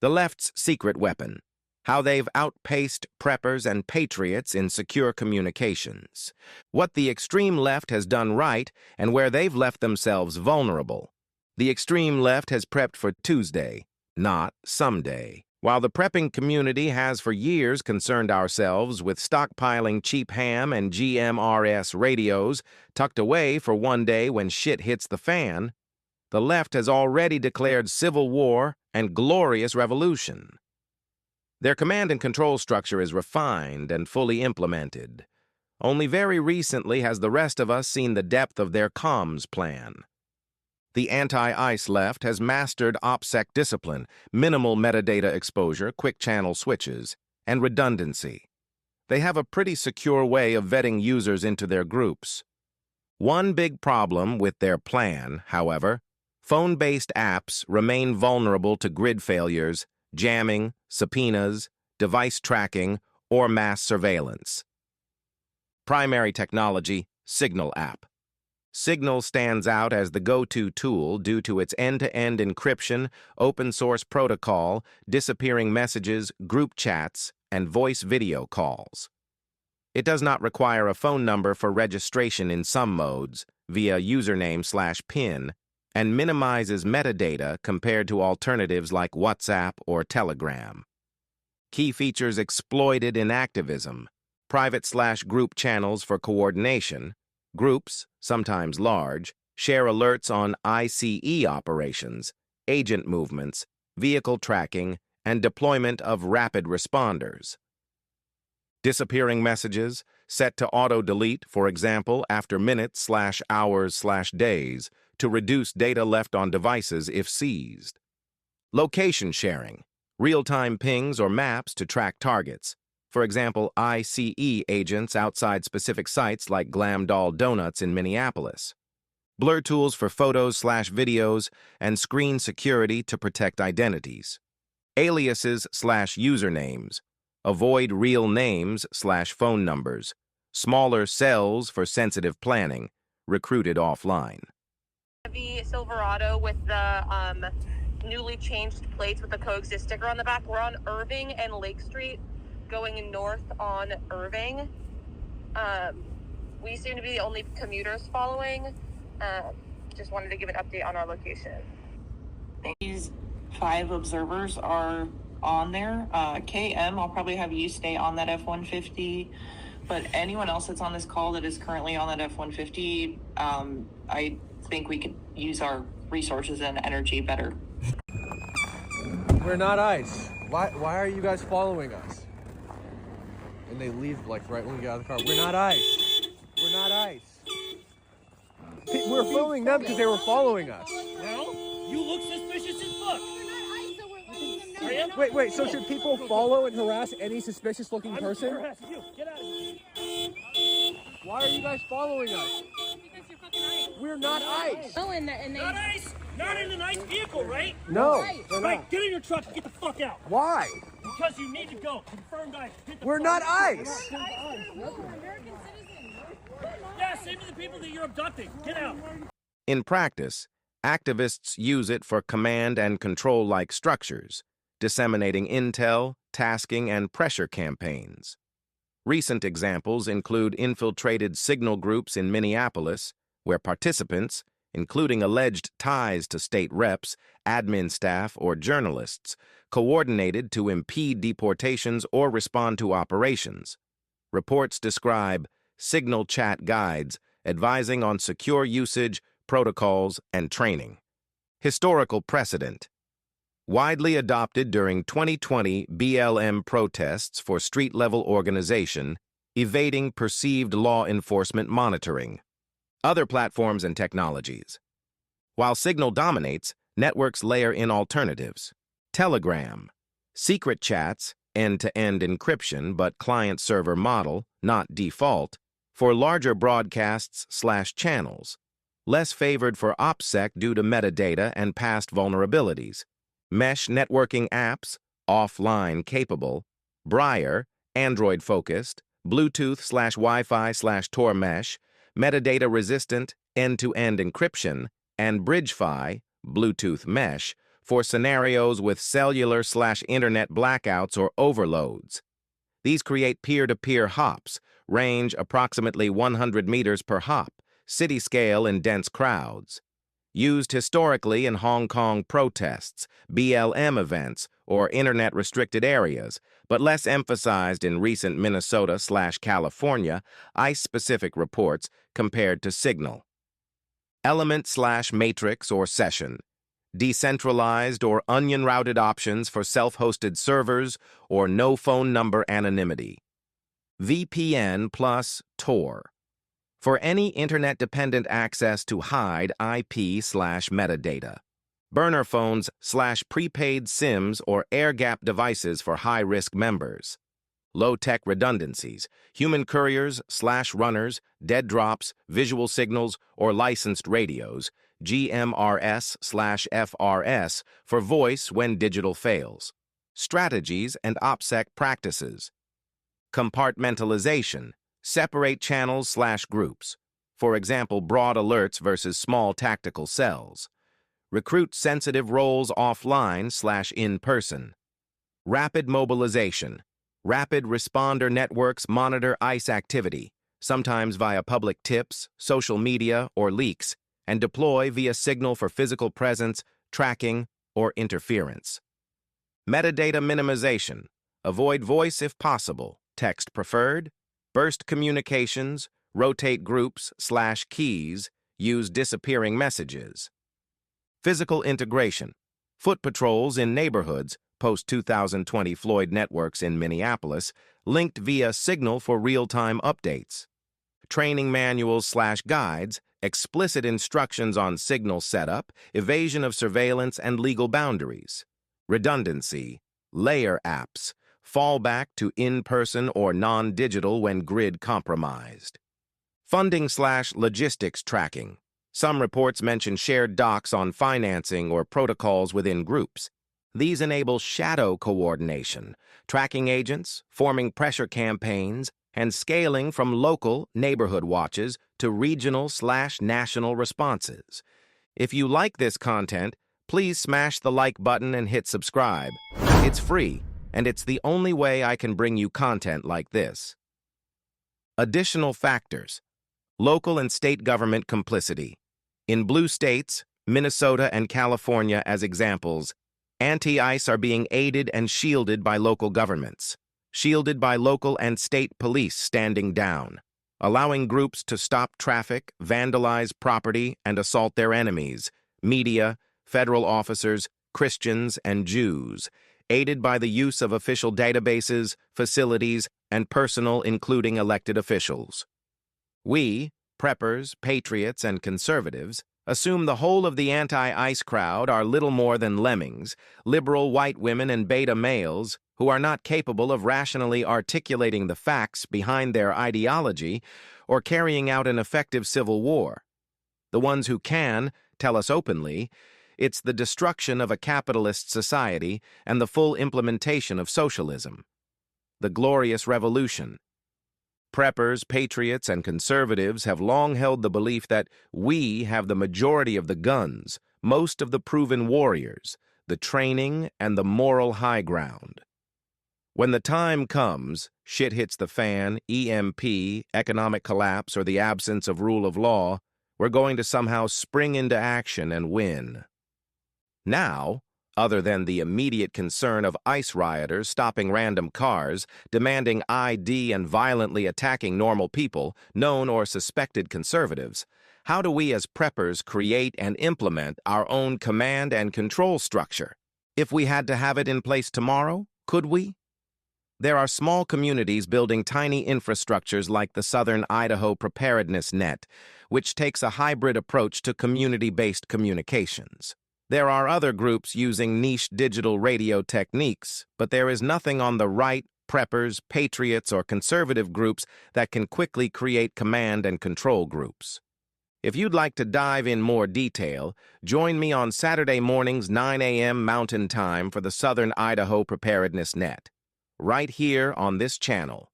The left's secret weapon. How they've outpaced preppers and patriots in secure communications. What the extreme left has done right and where they've left themselves vulnerable. The extreme left has prepped for Tuesday, not someday. While the prepping community has for years concerned ourselves with stockpiling cheap ham and GMRS radios tucked away for one day when shit hits the fan, the left has already declared civil war and glorious revolution. Their command and control structure is refined and fully implemented. Only very recently has the rest of us seen the depth of their comms plan. The anti-ICE left has mastered OPSEC discipline, minimal metadata exposure, quick channel switches, and redundancy. They have a pretty secure way of vetting users into their groups. One big problem with their plan, however, phone-based apps remain vulnerable to grid failures, jamming, subpoenas, device tracking, or mass surveillance. Primary technology, Signal app. Signal stands out as the go-to tool due to its end-to-end encryption, open-source protocol, disappearing messages, group chats, and voice-video calls. It does not require a phone number for registration in some modes, via username/PIN, and minimizes metadata compared to alternatives like WhatsApp or Telegram. Key features exploited in activism: private/group channels for coordination. Groups, sometimes large, share alerts on ICE operations, agent movements, vehicle tracking, and deployment of rapid responders. Disappearing messages, set to auto-delete, for example, after minutes/hours/days, to reduce data left on devices if seized. Location sharing, real-time pings or maps to track targets. For example, ICE agents outside specific sites like Glam Doll Donuts in Minneapolis. Blur tools for photos/videos and screen security to protect identities. Aliases/usernames. Avoid real names/phone numbers. Smaller cells for sensitive planning. Recruited offline. Chevy Silverado with the newly changed plates with the coexist sticker on the back. We're on Irving and Lake Street, going north on Irving. We seem to be the only commuters following. Just wanted to give an update on our location. These 5 observers are on there. KM, I'll probably have you stay on that F-150, but anyone else that's on this call that is currently on that F-150, I think we could use our resources and energy better. We're not ICE. Why are you guys following us? And they leave like right when we get out of the car. We're not ICE. We're not ICE. We're following them because they were following us. Well, you look suspicious as fuck. Wait, so should people follow and harass any suspicious-looking person? I'm harassing you. Get out of here. Why are you guys following us? Because you're fucking ICE. We're not ICE. Oh, and they... Not ICE. Not in an ICE vehicle, right? No, Right. we're Right, not. get in your truck and get the fuck out. Why? Because you need to go. Confirmed ICE. Get the We're fuck not out. ICE. We're American citizens. Yeah, same to the people that you're abducting. Get out. In practice, activists use it for command and control-like structures, disseminating intel, tasking, and pressure campaigns. Recent examples include infiltrated signal groups in Minneapolis, where participants, including alleged ties to state reps, admin staff, or journalists, coordinated to impede deportations or respond to operations. Reports describe signal chat guides advising on secure usage, protocols, and training. Historical precedent. Widely adopted during 2020 BLM protests for street-level organization, evading perceived law enforcement monitoring. Other platforms and technologies. While Signal dominates, networks layer in alternatives. Telegram. Secret chats, end-to-end encryption but client-server model, not default, for larger broadcasts/channels. Less favored for OPSEC due to metadata and past vulnerabilities. Mesh networking apps, offline capable. Briar, Android-focused. Bluetooth/Wi-Fi/Tor mesh, metadata resistant, end-to-end encryption, and BridgeFi, Bluetooth mesh, for scenarios with cellular/internet blackouts or overloads. These create peer-to-peer hops, range approximately 100 meters per hop, city scale in dense crowds. Used historically in Hong Kong protests, BLM events, or internet-restricted areas, but less emphasized in recent Minnesota/California ICE-specific reports compared to Signal. Element/matrix or session. Decentralized or onion-routed options for self-hosted servers or no phone number anonymity. VPN plus Tor. For any internet-dependent access to hide IP/metadata. Burner phones/prepaid SIMs or air-gap devices for high-risk members. Low-tech redundancies, human couriers/runners, dead drops, visual signals, or licensed radios, GMRS/FRS for voice when digital fails. Strategies and OPSEC practices. Compartmentalization. Separate channels/groups. For example, broad alerts versus small tactical cells. Recruit sensitive roles offline/in-person. Rapid mobilization. Rapid responder networks monitor ICE activity, sometimes via public tips, social media, or leaks, and deploy via Signal for physical presence, tracking, or interference. Metadata minimization. Avoid voice if possible, text preferred. Burst communications, rotate groups/keys, use disappearing messages. Physical integration. Foot patrols in neighborhoods, post-2020 Floyd networks in Minneapolis, linked via Signal for real-time updates. Training manuals/guides, explicit instructions on Signal setup, evasion of surveillance and legal boundaries. Redundancy. Layer apps. Fallback to in-person or non-digital when grid compromised. Funding/logistics tracking. Some reports mention shared docs on financing or protocols within groups. These enable shadow coordination, tracking agents, forming pressure campaigns, and scaling from local neighborhood watches to regional/national responses. If you like this content, please smash the like button and hit subscribe. It's free, and it's the only way I can bring you content like this. Additional factors. Local and state government complicity. In blue states, Minnesota and California as examples, anti-ICE are being aided and shielded by local governments, shielded by local and state police standing down, allowing groups to stop traffic, vandalize property, and assault their enemies, media, federal officers, Christians, and Jews, aided by the use of official databases, facilities, and personnel including elected officials. We, preppers, patriots, and conservatives, assume the whole of the anti-ICE crowd are little more than lemmings, liberal white women and beta males who are not capable of rationally articulating the facts behind their ideology or carrying out an effective civil war. The ones who can tell us openly, it's the destruction of a capitalist society and the full implementation of socialism. The glorious revolution. Preppers, patriots, and conservatives have long held the belief that we have the majority of the guns, most of the proven warriors, the training, and the moral high ground. When the time comes, shit hits the fan, EMP, economic collapse, or the absence of rule of law, we're going to somehow spring into action and win. Now, other than the immediate concern of ICE rioters stopping random cars, demanding ID and violently attacking normal people, known or suspected conservatives, how do we as preppers create and implement our own command and control structure? If we had to have it in place tomorrow, could we? There are small communities building tiny infrastructures like the Southern Idaho Preparedness Net, which takes a hybrid approach to community-based communications. There are other groups using niche digital radio techniques, but there is nothing on the right, preppers, patriots, or conservative groups that can quickly create command and control groups. If you'd like to dive in more detail, join me on Saturday mornings 9 a.m. Mountain Time for the Southern Idaho Preparedness Net, right here on this channel.